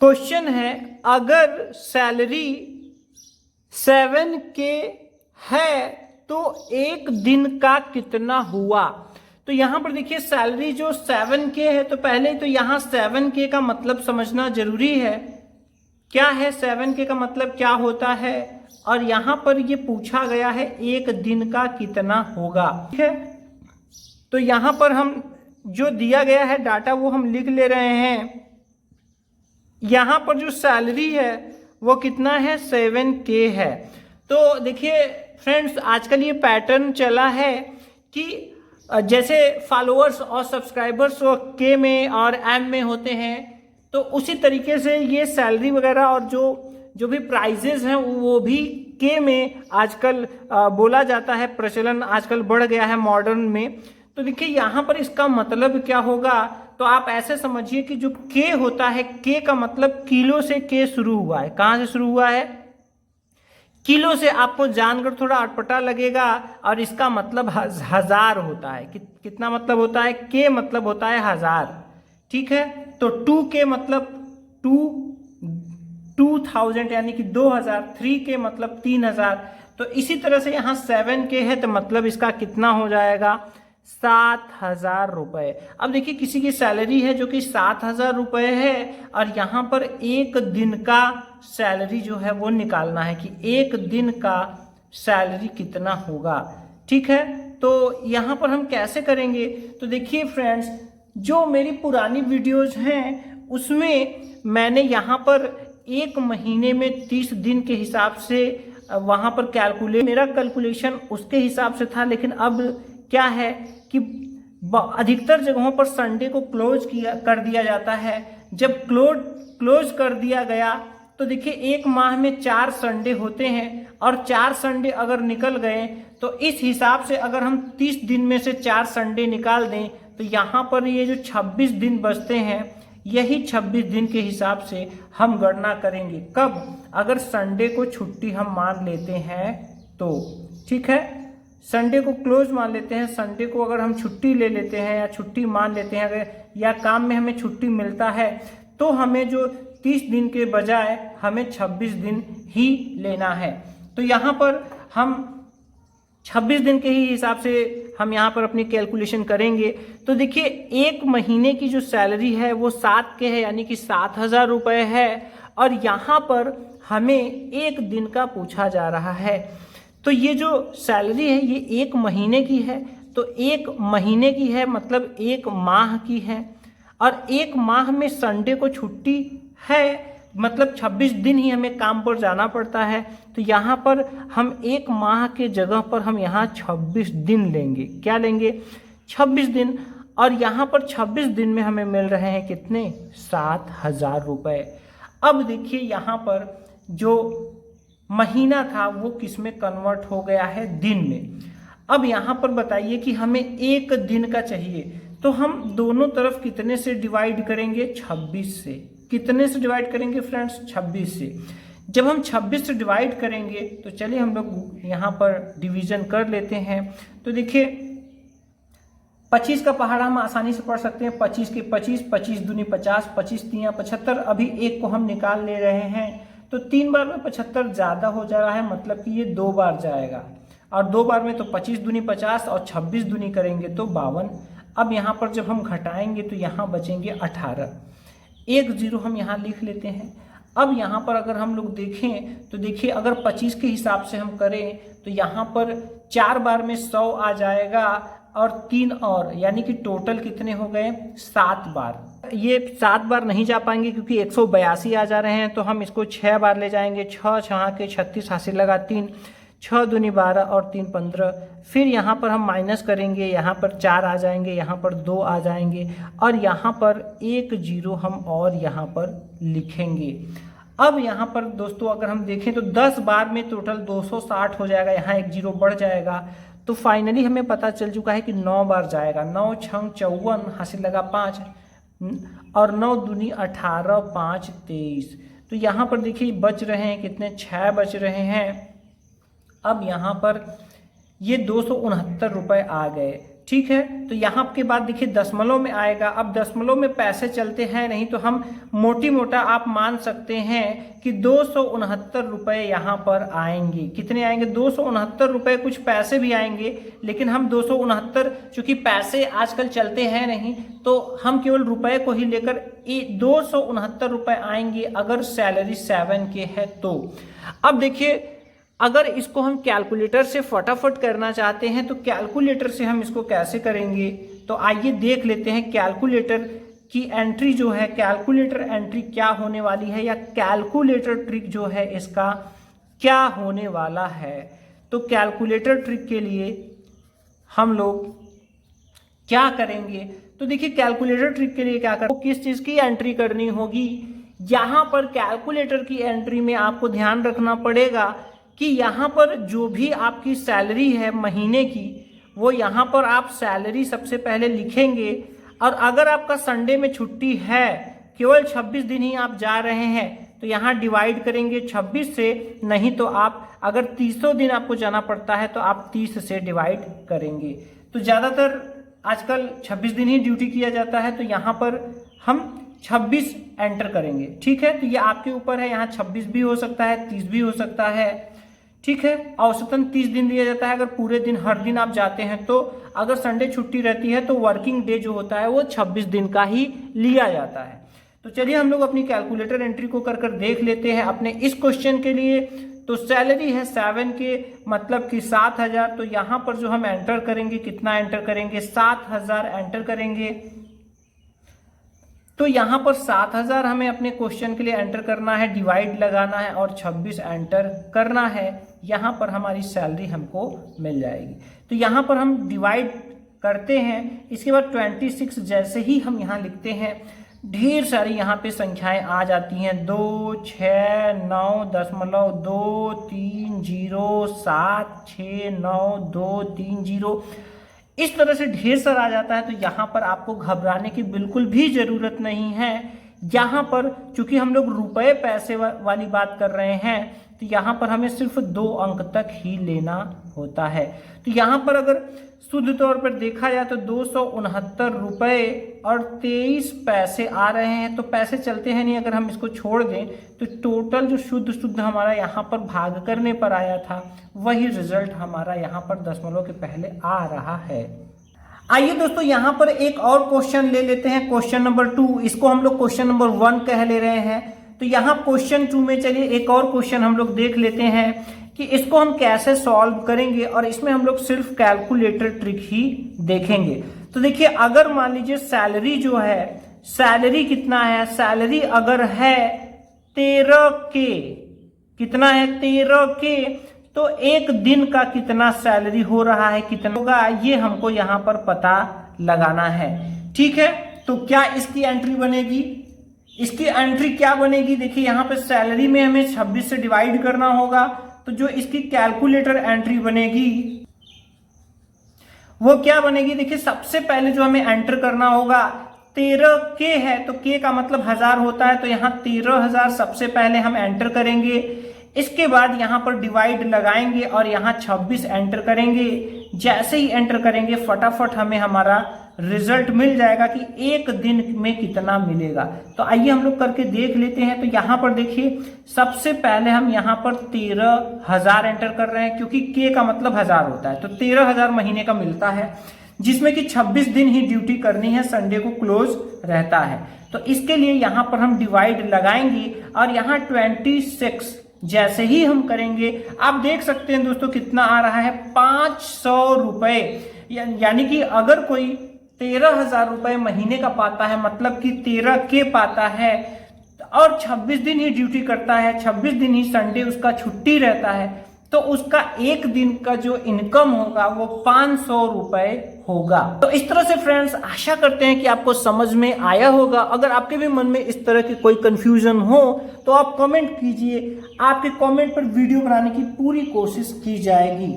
Question है, अगर salary 7K है तो एक दिन का कितना हुआ। तो यहां पर देखिए सैलरी जो 7K है, तो पहले तो यहां 7K का मतलब समझना जरूरी है। क्या है 7K का मतलब क्या होता है, और यहां पर ये पूछा गया है एक दिन का कितना होगा। ठीक है, तो यहां पर हम जो दिया गया है डाटा वो हम लिख ले रहे हैं। यहां पर जो सैलरी है वो कितना है, 7K है। तो देखिए फ्रेंड्स, आजकल ये पैटर्न चला है कि जैसे फॉलोअर्स और सब्सक्राइबर्स के में और एम में होते हैं, तो उसी तरीके से ये सैलरी वगैरह और जो भी प्राइजेस हैं वो भी के में आजकल बोला जाता है। प्रचलन आजकल बढ़ गया है मॉडर्न में। तो देखिए यहाँ पर इसका मतलब क्या होगा, तो आप ऐसे समझिए कि जो के होता है, के का मतलब किलो से के शुरू हुआ है। कहाँ से शुरू हुआ है, किलो से। आपको जानकर थोड़ा अटपटा लगेगा, और इसका मतलब हजार होता है। कितना मतलब होता है, के मतलब होता है हजार। ठीक है, तो 2K मतलब 2000 यानी कि 2000, 3K मतलब 3000। तो इसी तरह से यहाँ 7K है, तो मतलब इसका कितना हो जाएगा, 7,000 रुपए। अब देखिए किसी की सैलरी है जो कि 7,000 रुपए है, और यहाँ पर एक दिन का सैलरी जो है वो निकालना है कि एक दिन का सैलरी कितना होगा। ठीक है, तो यहाँ पर हम कैसे करेंगे, तो देखिए फ्रेंड्स, जो मेरी पुरानी वीडियोज हैं उसमें मैंने यहाँ पर एक महीने में 30 दिन के हिसाब से वहाँ पर मेरा कैलकुलेशन उसके हिसाब से था। लेकिन अब क्या है कि अधिकतर जगहों पर संडे को क्लोज कर दिया जाता है। जब क्लोज कर दिया गया तो देखिए एक माह में 4 संडे होते हैं, और 4 संडे अगर निकल गए तो इस हिसाब से अगर हम 30 दिन में से 4 संडे निकाल दें तो यहाँ पर ये जो 26 दिन बचते हैं, यही 26 दिन के हिसाब से हम गणना करेंगे। कब, अगर संडे को छुट्टी हम मान लेते हैं तो। ठीक है, संडे को क्लोज मान लेते हैं, संडे को अगर हम छुट्टी ले लेते हैं या छुट्टी मान लेते हैं, अगर या काम में हमें छुट्टी मिलता है, तो हमें जो 30 दिन के बजाय हमें 26 दिन ही लेना है। तो यहाँ पर हम 26 दिन के ही हिसाब से हम यहाँ पर अपनी कैलकुलेशन करेंगे। तो देखिए एक महीने की जो सैलरी है वो 7K है, यानी कि 7,000 रुपये है, और यहाँ पर हमें एक दिन का पूछा जा रहा है। तो ये जो सैलरी है ये एक महीने की है, तो एक महीने की है मतलब एक माह की है, और एक माह में संडे को छुट्टी है, मतलब 26 दिन ही हमें काम पर जाना पड़ता है। तो यहाँ पर हम एक माह के जगह पर हम यहाँ 26 दिन लेंगे। क्या लेंगे, 26 दिन। और यहाँ पर 26 दिन में हमें मिल रहे हैं कितने, 7,000 रुपये। अब देखिए यहाँ पर जो महीना था वो किस में कन्वर्ट हो गया है, दिन में। अब यहाँ पर बताइए कि हमें एक दिन का चाहिए, तो हम दोनों तरफ कितने से डिवाइड करेंगे, 26 से। कितने से डिवाइड करेंगे फ्रेंड्स, 26 से। जब हम 26 से डिवाइड करेंगे तो चलिए हम लोग यहाँ पर डिवीजन कर लेते हैं। तो देखिए 25 का पहाड़ा हम आसानी से पढ़ सकते हैं, 25 के 25, 25 दूनी 50, 25 तियां 75। अभी एक को हम निकाल ले रहे हैं, तो 3 बार में 75 ज़्यादा हो जा रहा है, मतलब कि ये 2 बार जाएगा, और 2 बार में तो 25 दूनी 50 और 26 दूनी करेंगे तो 52। अब यहाँ पर जब हम घटाएंगे तो यहाँ बचेंगे 18, एक जीरो हम यहाँ लिख लेते हैं। अब यहाँ पर अगर हम लोग देखें तो देखिए अगर 25 के हिसाब से हम करें तो यहाँ पर 4 बार में 100 आ जाएगा, और 3 और, यानी कि टोटल कितने हो गए, 7 बार। ये 7 बार नहीं जा पाएंगे क्योंकि 182 आ जा रहे हैं, तो हम इसको 6 बार ले जाएंगे। 6 6 के 36 हासिल लगा, 3 6 दूनी 12 और 3 15। फिर यहाँ पर हम माइनस करेंगे, यहाँ पर 4 आ जाएंगे, यहाँ पर 2 आ जाएंगे, और यहाँ पर 1 जीरो हम और यहाँ पर लिखेंगे। अब यहाँ पर दोस्तों अगर हम देखें तो 10 बार में टोटल 260 हो जाएगा, यहाँ 1 जीरो बढ़ जाएगा। तो फाइनली हमें पता चल चुका है कि 9 बार जाएगा। 9 6 54 हासिल लगा 5, और 9 दूनी 18, 5 23। तो यहाँ पर देखिए बच रहे हैं कितने, 6 बच रहे हैं। अब यहाँ पर ये 269 रुपये आ गए। ठीक है। तो यहाँ के बाद देखिए दशमलव में आएगा। अब दशमलव में पैसे चलते हैं नहीं, तो हम मोटी मोटा आप मान सकते हैं कि 269 रुपये यहाँ पर आएंगे। कितने आएंगे? 269 रुपये। कुछ पैसे भी आएंगे, लेकिन हम 269, चूंकि पैसे आजकल चलते हैं नहीं, तो हम केवल रुपए को ही लेकर 269 रुपये आएंगे अगर सैलरी 7 के है तो। अब देखिए, अगर इसको हम कैलकुलेटर से फटाफट करना चाहते हैं तो कैलकुलेटर से हम इसको कैसे करेंगे, तो आइए देख लेते हैं कैलकुलेटर की एंट्री जो है, कैलकुलेटर एंट्री क्या होने वाली है, या कैलकुलेटर ट्रिक जो है इसका क्या होने वाला है। तो कैलकुलेटर ट्रिक के लिए हम लोग क्या करेंगे, तो देखिए कैलकुलेटर ट्रिक के लिए क्या करें, किस चीज़ की एंट्री करनी होगी। यहाँ पर कैलकुलेटर की एंट्री में आपको ध्यान रखना पड़ेगा कि यहाँ पर जो भी आपकी सैलरी है महीने की, वो यहाँ पर आप सैलरी सबसे पहले लिखेंगे। और अगर आपका संडे में छुट्टी है, केवल 26 दिन ही आप जा रहे हैं, तो यहाँ डिवाइड करेंगे 26 से, नहीं तो आप अगर 30 दिन आपको जाना पड़ता है तो आप 30 से डिवाइड करेंगे। तो ज़्यादातर आजकल 26 दिन ही ड्यूटी किया जाता है, तो यहाँ पर हम 26 एंटर करेंगे। ठीक है, तो ये आपके ऊपर है, यहाँ 26 भी हो सकता है, 30 भी हो सकता है। ठीक है, औसतन 30 दिन दिया जाता है अगर पूरे दिन हर दिन आप जाते हैं तो। अगर संडे छुट्टी रहती है तो वर्किंग डे जो होता है वो 26 दिन का ही लिया जाता है। तो चलिए हम लोग अपनी कैलकुलेटर एंट्री को कर देख लेते हैं अपने इस क्वेश्चन के लिए। तो सैलरी है 7 के, मतलब कि 7000। तो यहाँ पर जो हम एंटर करेंगे, कितना एंटर करेंगे? 7000 एंटर करेंगे। तो यहाँ पर 7000 हमें अपने क्वेश्चन के लिए एंटर करना है, डिवाइड लगाना है और 26 एंटर करना है। यहाँ पर हमारी सैलरी हमको मिल जाएगी। तो यहाँ पर हम डिवाइड करते हैं, इसके बाद 26 जैसे ही हम यहाँ लिखते हैं, ढेर सारी यहाँ पे संख्याएं आ जाती हैं। 2, 6, 9, 2, 3, 0, 7, 6, 9, 2, 3, 0, इस तरह से ढेर सारा आ जाता है। तो यहाँ पर आपको घबराने की बिल्कुल भी ज़रूरत नहीं है। यहाँ पर चूंकि हम लोग रुपए पैसे वाली बात कर रहे हैं, तो यहाँ पर हमें सिर्फ 2 अंक तक ही लेना होता है। तो यहाँ पर अगर शुद्ध तौर पर देखा जाए तो 269 रुपये और 23 पैसे आ रहे हैं। तो पैसे चलते हैं नहीं, अगर हम इसको छोड़ दें तो टोटल जो शुद्ध हमारा यहाँ पर भाग करने पर आया था, वही रिजल्ट हमारा यहाँ पर दशमलव के पहले आ रहा है। आइए दोस्तों, यहाँ पर एक और क्वेश्चन ले लेते हैं, क्वेश्चन नंबर 2। इसको हम लोग क्वेश्चन नंबर 1 कह ले रहे हैं। तो यहाँ क्वेश्चन 2 में चलिए एक और क्वेश्चन हम लोग देख लेते हैं कि इसको हम कैसे सॉल्व करेंगे, और इसमें हम लोग सिर्फ कैलकुलेटर ट्रिक ही देखेंगे। तो देखिए, अगर मान लीजिए सैलरी जो है, सैलरी कितना है, सैलरी अगर है 13 के, कितना है 13 के, तो एक दिन का कितना सैलरी हो रहा है, कितना होगा, ये हमको यहाँ पर पता लगाना है। ठीक है, तो क्या इसकी एंट्री बनेगी? इसकी एंट्री क्या बनेगी? देखिए यहाँ पे सैलरी में हमें 26 से डिवाइड करना होगा। तो जो इसकी कैलकुलेटर एंट्री बनेगी वो क्या बनेगी? देखिए सबसे पहले जो हमें एंटर करना होगा, 13 के है तो के का मतलब 1000 होता है, तो यहाँ 13,000 सबसे पहले हम एंटर करेंगे। इसके बाद यहाँ पर डिवाइड लगाएंगे और यहाँ 26 एंटर करेंगे। जैसे ही एंटर करेंगे फटाफट हमें हमारा रिजल्ट मिल जाएगा कि एक दिन में कितना मिलेगा। तो आइए हम लोग करके देख लेते हैं। तो यहाँ पर देखिए सबसे पहले हम यहाँ पर 13,000 एंटर कर रहे हैं, क्योंकि के का मतलब 1000 होता है। तो 13,000 महीने का मिलता है, जिसमें कि 26 दिन ही ड्यूटी करनी है, संडे को क्लोज रहता है। तो इसके लिए यहाँ पर हम डिवाइड लगाएंगे और यहाँ 26 जैसे ही हम करेंगे, आप देख सकते हैं दोस्तों कितना आ रहा है, 500 रुपए। यानी कि अगर कोई 13,000 रुपए महीने का पाता है, मतलब कि 13 के पाता है और 26 दिन ही ड्यूटी करता है, 26 दिन ही संडे उसका छुट्टी रहता है, तो उसका एक दिन का जो इनकम होगा वो 500 रुपए होगा। तो इस तरह से फ्रेंड्स आशा करते हैं कि आपको समझ में आया होगा। अगर आपके भी मन में इस तरह की कोई कंफ्यूजन हो तो आप कमेंट कीजिए, आपके कमेंट पर वीडियो बनाने की पूरी कोशिश की जाएगी।